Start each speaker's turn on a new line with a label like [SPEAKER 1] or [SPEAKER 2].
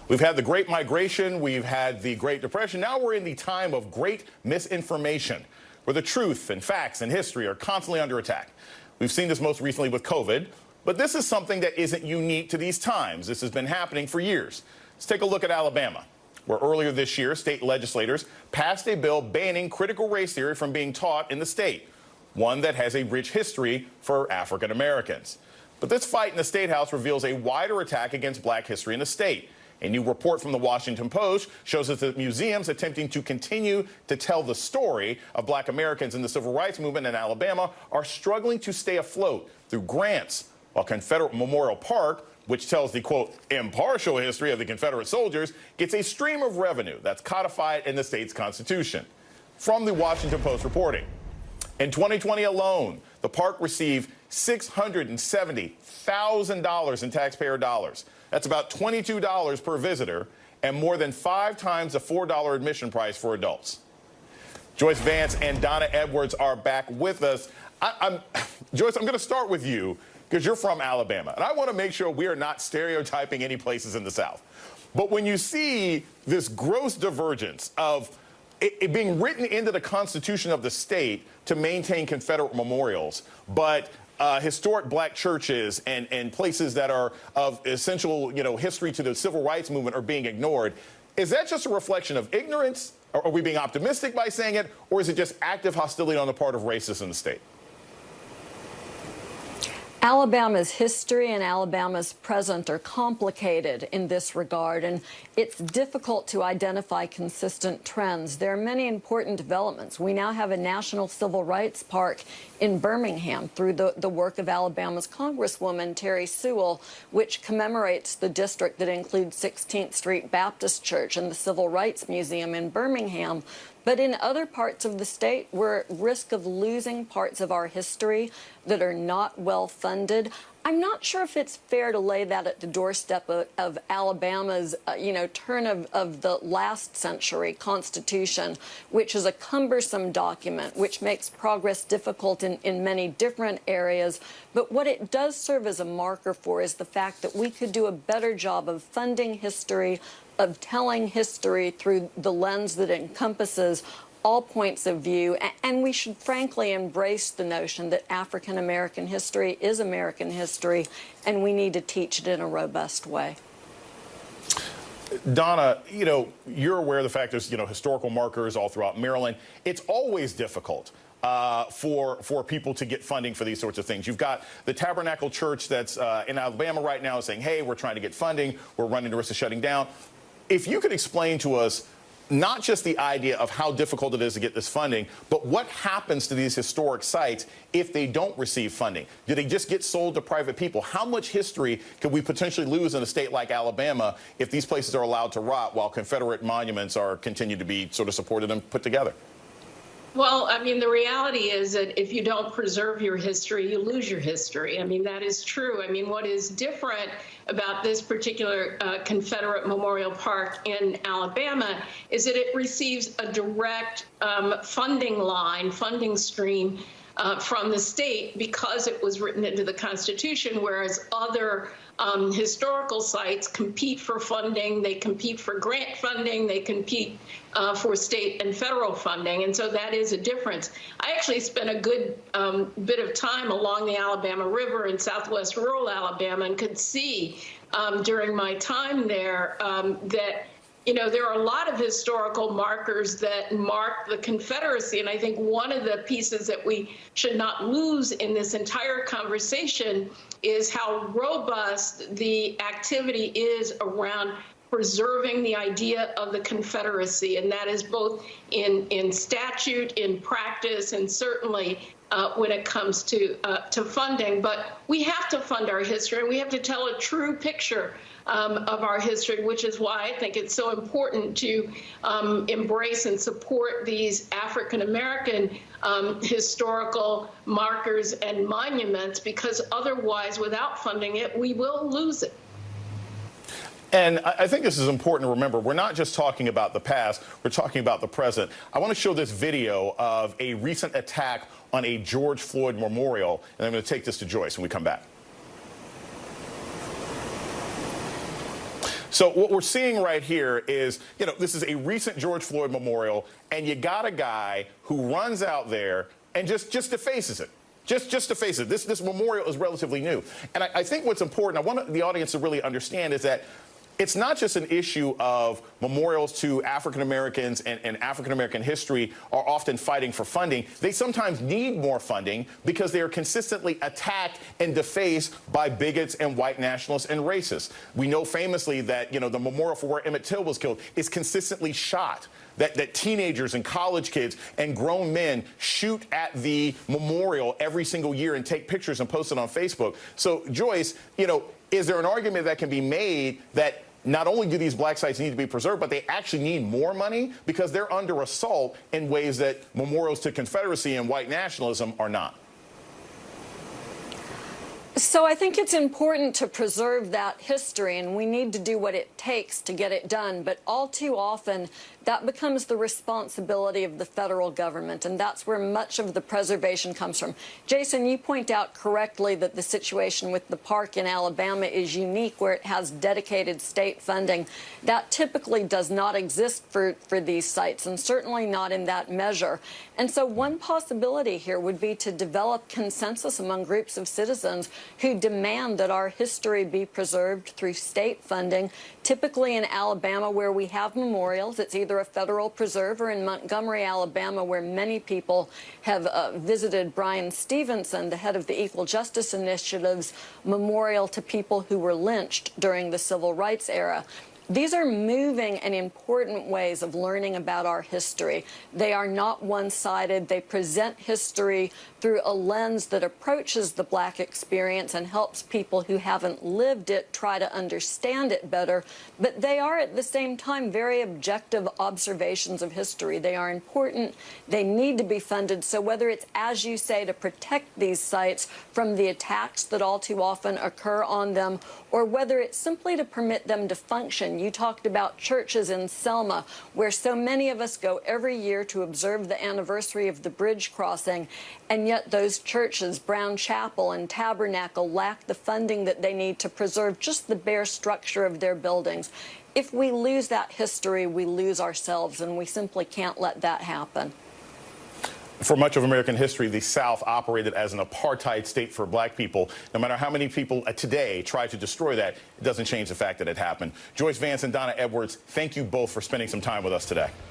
[SPEAKER 1] We've had the Great Migration, we've had the Great Depression. Now we're in the time of great misinformation, where the truth and facts and history are constantly under attack. We've seen this most recently with COVID, but this is something that isn't unique to these times. This has been happening for years. Let's take a look at Alabama, where earlier this year, state legislators passed a bill banning critical race theory from being taught in the state, one that has a rich history for African Americans. But this fight in the State House reveals a wider attack against black history in the state. A new report from the Washington Post shows us that museums attempting to continue to tell the story of black Americans in the civil rights movement in Alabama are struggling to stay afloat through grants, while Confederate Memorial Park, which tells the, quote, impartial history of the Confederate soldiers, gets a stream of revenue that's codified in the state's constitution. From the Washington Post reporting, in 2020 alone, the park received $670,000 in taxpayer dollars. That's about $22 per visitor and more than 5 times the $4 admission price for adults. Joyce Vance and Donna Edwards are back with us. Joyce, I'm going to start with you because you're from Alabama, and I want to make sure we are not stereotyping any places in the South. But when you see this gross divergence of it being written into the Constitution of the state to maintain Confederate memorials, but historic black churches and places that are of essential, history to the civil rights movement are being ignored, is that just a reflection of ignorance? Are we being optimistic by saying it? Or is it just active hostility on the part of racists in the state?
[SPEAKER 2] Alabama's history and Alabama's present are complicated in this regard, and it's difficult to identify consistent trends. There are many important developments. We now have a national civil rights park in Birmingham through the work of Alabama's Congresswoman Terry Sewell, which commemorates the district that includes 16th Street Baptist Church and the Civil Rights Museum in Birmingham. But in other parts of the state, we're at risk of losing parts of our history that are not well funded. I'm not sure if it's fair to lay that at the doorstep of Alabama's, turn of the last century Constitution, which is a cumbersome document, which makes progress difficult in many different areas. But what it does serve as a marker for is the fact that we could do a better job of funding history, of telling history through the lens that encompasses all points of view, and we should frankly embrace the notion that African American history is American history, and we need to teach it in a robust way.
[SPEAKER 1] Donna, you're aware of the fact there's, historical markers all throughout Maryland. It's always difficult for people to get funding for these sorts of things. You've got the Tabernacle Church that's in Alabama right now saying, hey, we're trying to get funding, we're running the risk of shutting down. If you could explain to us not just the idea of how difficult it is to get this funding, but what happens to these historic sites if they don't receive funding? Do they just get sold to private people? How much history could we potentially lose in a state like Alabama if these places are allowed to rot while Confederate monuments are continue to be sort of supported and put together?
[SPEAKER 3] Well, the reality is that if you don't preserve your history, you lose your history. That is true. What is different about this particular Confederate Memorial Park in Alabama is that it receives a direct funding stream from the state because it was written into the Constitution, whereas other historical sites compete for funding, they compete for grant funding, they compete for state and federal funding, and so that is a difference. I actually spent a good bit of time along the Alabama River in southwest rural Alabama and could see during my time there that there are a lot of historical markers that mark the Confederacy, and I think one of the pieces that we should not lose in this entire conversation is how robust the activity is around preserving the idea of the Confederacy, and that is both in statute, in practice, and certainly when it comes to funding. But we have to fund our history, and we have to tell a true picture of our history, which is why I think it's so important to embrace and support these African-American historical markers and monuments, because otherwise, without funding it, we will lose it.
[SPEAKER 1] And I think this is important to remember. We're not just talking about the past, we're talking about the present. I want to show this video of a recent attack on a George Floyd memorial, and I'm going to take this to Joyce when we come back. So what we're seeing right here is, this is a recent George Floyd memorial, and you got a guy who runs out there and just defaces it. Just to face it, this memorial is relatively new. And I think what's important, I want the audience to really understand, is that it's not just an issue of memorials to African Americans and African American history are often fighting for funding. They sometimes need more funding because they are consistently attacked and defaced by bigots and white nationalists and racists. We know famously that, the memorial for where Emmett Till was killed is consistently shot. That teenagers and college kids and grown men shoot at the memorial every single year and take pictures and post it on Facebook. So, Joyce, is there an argument that can be made that not only do these black sites need to be preserved, but they actually need more money because they're under assault in ways that memorials to Confederacy and white nationalism are not?
[SPEAKER 2] So I think it's important to preserve that history, and we need to do what it takes to get it done. But all too often, that becomes the responsibility of the federal government, and that's where much of the preservation comes from. Jason, you point out correctly that the situation with the park in Alabama is unique, where it has dedicated state funding. That typically does not exist for these sites, and certainly not in that measure. And so one possibility here would be to develop consensus among groups of citizens who demand that our history be preserved through state funding. Typically in Alabama, where we have memorials, it's either a federal preserve, or in Montgomery, Alabama, where many people have visited Brian Stevenson, the head of the Equal Justice Initiative's memorial to people who were lynched during the civil rights era. These are moving and important ways of learning about our history. They are not one-sided. They present history through a lens that approaches the black experience and helps people who haven't lived it try to understand it better. But they are at the same time very objective observations of history. They are important. They need to be funded. So whether it's, as you say, to protect these sites from the attacks that all too often occur on them, or whether it's simply to permit them to function. You talked about churches in Selma, where so many of us go every year to observe the anniversary of the bridge crossing, and yet those churches, Brown Chapel and Tabernacle, lack the funding that they need to preserve just the bare structure of their buildings. If we lose that history, we lose ourselves, and we simply can't let that happen.
[SPEAKER 1] For much of American history, the South operated as an apartheid state for black people. No matter how many people today try to destroy that, it doesn't change the fact that it happened. Joyce Vance and Donna Edwards, thank you both for spending some time with us today.